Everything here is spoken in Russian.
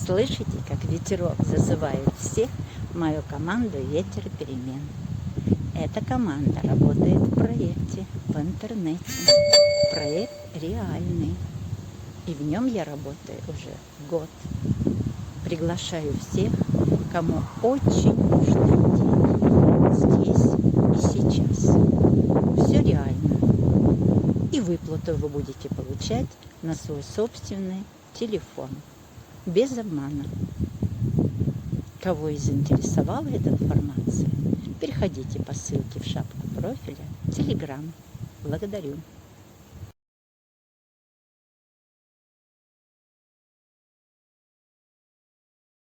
Слышите, как ветерок зазывает всех в мою команду «Ветер перемен». Эта команда работает в проекте в интернете. Проект реальный. И в нем я работаю уже год. Приглашаю всех, кому очень нужны деньги здесь и сейчас. Все реально. И выплату вы будете получать на свой собственный телефон. Без обмана. Кого и заинтересовала эта информация, переходите по ссылке в шапку профиля Telegram. Благодарю.